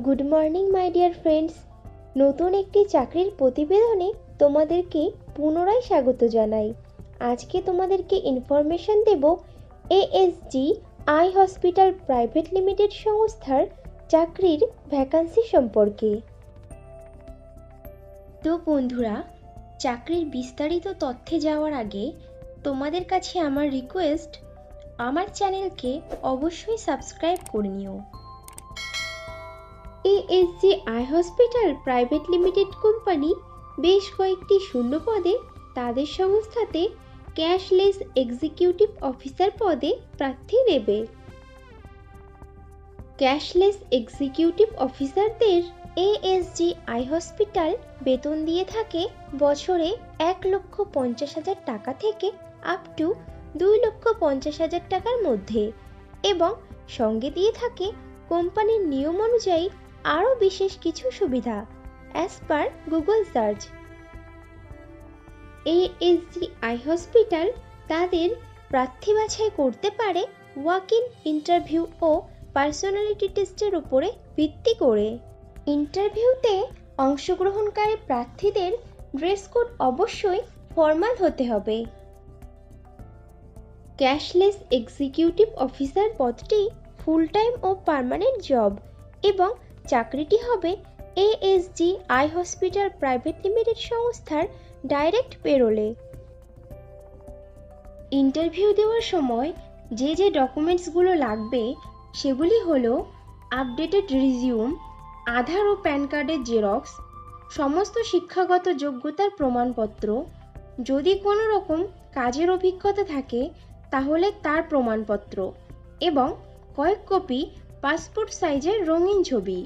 Good morning my dear friends. নতুন একটি চাকরির প্রতিবেদনে তোমাদেরকে পুনরায় স্বাগত জানাই। আজকে তোমাদেরকে ইনফরমেশন দেব ASG eye hospital private limited সংস্থার চাকরির ভ্যাকান্সি সম্পর্কে। তো বন্ধুরা, চাকরির বিস্তারিত তথ্যে যাওয়ার আগে তোমাদের কাছে আমার রিকোয়েস্ট, আমার চ্যানেলকে অবশ্যই সাবস্ক্রাইব করে নিও। ASG eye hospital private limited company বেশ কয়েকটি শূন্য পদে তাদের সংস্থাতে ক্যাশলেস এক্সিকিউটিভ অফিসার পদে প্রার্থী নেবে। ক্যাশলেস এক্সিকিউটিভ অফিসারদের এএসজি আই হসপিটাল বেতন দিয়ে থাকে বছরে 1,50,000 টাকা থেকে আপ টু 2,50,000 টাকার মধ্যে, এবং সঙ্গে দিয়ে থাকে কোম্পানির নিয়ম অনুযায়ী আরও বিশেষ কিছু সুবিধা as per Google search. ASG eye hospital তাদের প্রার্থী বাছাই করতে পারে ওয়াক ইন ইন্টারভিউ ও পার্সোনালিটি টেস্টের উপরে ভিত্তি করে। ইন্টারভিউতে অংশগ্রহণকারী প্রার্থীদের ড্রেস কোড অবশ্যই ফর্মাল হতে হবে। ক্যাশলেস এক্সিকিউটিভ অফিসার পদটি ফুল টাইম ও পার্মানেন্ট জব, এবং চাকরিটি হবে ASG eye hospital private limited সংস্থার ডাইরেক্ট পেরোলে। ইন্টারভিউ দেওয়ার সময় যে যে ডকুমেন্টসগুলো লাগবে সেগুলি হলো আপডেটেড রিজিউম, আধার ও প্যান কার্ডের জেরক্স, সমস্ত শিক্ষাগত যোগ্যতার প্রমাণপত্র, যদি কোনো রকম কাজের অভিজ্ঞতা থাকে তাহলে তার প্রমাণপত্র, এবং কয়েক কপি পাসপোর্ট সাইজের রঙিন ছবি।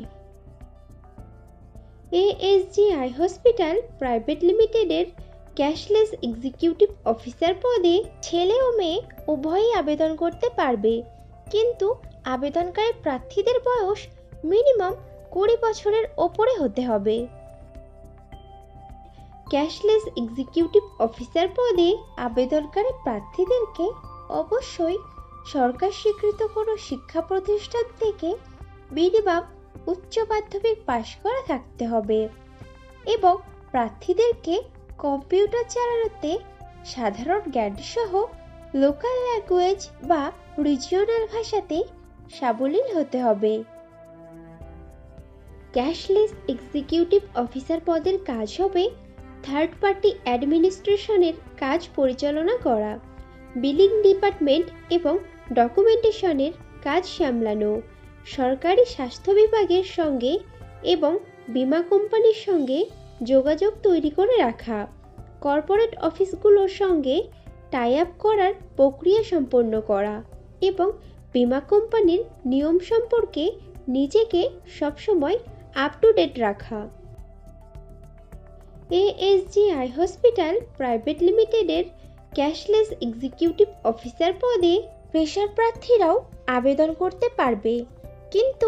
এএসজি আই হসপিটাল প্রাইভেট লিমিটেডের ক্যাশলেস এক্সিকিউটিভ অফিসার পদে ছেলে ও মেয়ে উভয়ই আবেদন করতে পারবে, কিন্তু আবেদনকারী প্রার্থীদের বয়স মিনিমাম 20 বছরের ওপরে হতে হবে। ক্যাশলেস এক্সিকিউটিভ অফিসার পদে আবেদনকারী প্রার্থীদেরকে অবশ্যই সরকার স্বীকৃত কোনো শিক্ষা প্রতিষ্ঠান থেকে মিনিমাম উচ্চ মাধ্যমিক পাশ করা থাকতে হবে, এবং প্রার্থীদেরকে কম্পিউটার চালানোতে সাধারণ জ্ঞান সহ লোকাল ল্যাঙ্গুয়েজ বা রিজিওনাল ভাষাতে সাবলীল হতে হবে। ক্যাশলেস এক্সিকিউটিভ অফিসার পদের কাজ হবে থার্ড পার্টি অ্যাডমিনিস্ট্রেশনের কাজ পরিচালনা করা, বিলিং ডিপার্টমেন্ট এবং ডকুমেন্টেশনের কাজ সামলানো, সরকারি স্বাস্থ্য বিভাগের সঙ্গে এবং বীমা কোম্পানির সঙ্গে যোগাযোগ তৈরি করে রাখা, কর্পোরেট অফিসগুলোর সঙ্গে টাই আপ করার প্রক্রিয়া সম্পন্ন করা, এবং বীমা কোম্পানির নিয়ম সম্পর্কে নিজেকে সবসময় আপ টু ডেট রাখা। এএসজি আই হসপিটাল প্রাইভেট লিমিটেডের ক্যাশলেস এক্সিকিউটিভ অফিসার পদে ফ্রেশার প্রার্থীরাও আবেদন করতে পারবে, কিন্তু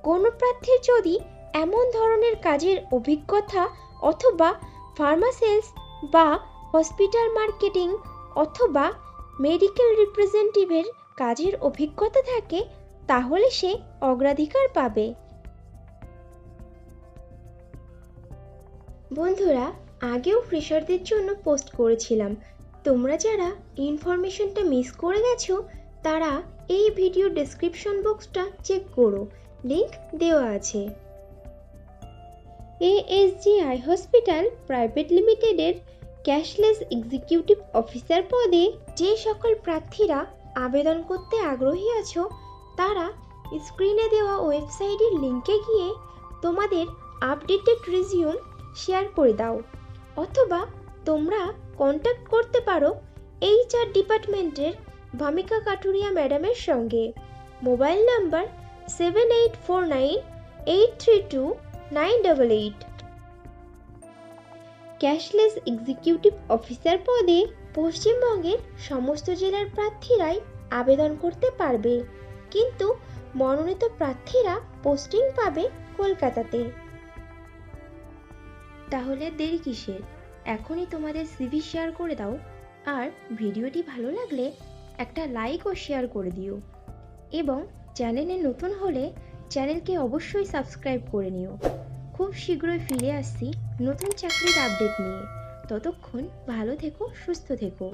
কোনো প্রার্থীর যদি এমন ধরনের কাজের অভিজ্ঞতা অথবা ফার্মাসেলস বা হসপিটাল মার্কেটিং অথবা মেডিকেল রিপ্রেজেন্টেটিভের কাজের অভিজ্ঞতা থাকে তাহলে সে অগ্রাধিকার পাবে। বন্ধুরা, আগেও ফ্রেশারদের জন্য পোস্ট করেছিলাম, তোমরা যারা ইনফরমেশনটা মিস করে গেছো তারা এই ভিডিও ডেসক্রিপশন বক্সটা চেক করো, লিংক দেওয়া আছে। এএসজি আই হসপিটাল প্রাইভেট লিমিটেডের ক্যাশলেস এক্সিকিউটিভ অফিসার পদে যে সকল প্রার্থীরা আবেদন করতে আগ্রহী আছো তারা স্ক্রিনে দেওয়া ওয়েবসাইটের লিংকে গিয়ে তোমাদের আপডেটেড রিজিউম শেয়ার করে দাও, অথবা তোমরা কন্ট্যাক্ট করতে পারো HR ডিপার্টমেন্টের ভামিকা কাটুরিয়া ম্যাডামের সঙ্গে। Mobile number 7849832988। Cashless executive officer পদে পশ্চিমবঙ্গের সমস্ত জেলার প্রার্থীরাই আবেদন করতে পারবে, কিন্তু মনোনীত প্রার্থীরা পোস্টিং পাবে কলকাতাতে। তাহলে দেরি কিসের, এখনই তোমাদের সিভি শেয়ার করে দাও, আর ভিডিওটি ভালো লাগলে একটা লাইক ও শেয়ার করে দিও, এবং চ্যানেলে নতুন হলে চ্যানেলকে অবশ্যই সাবস্ক্রাইব করে নিও। খুব শীঘ্রই ফিরে আসছি নতুন চাকরির আপডেট নিয়ে। ততক্ষণ ভালো থেকো, সুস্থ থেকো।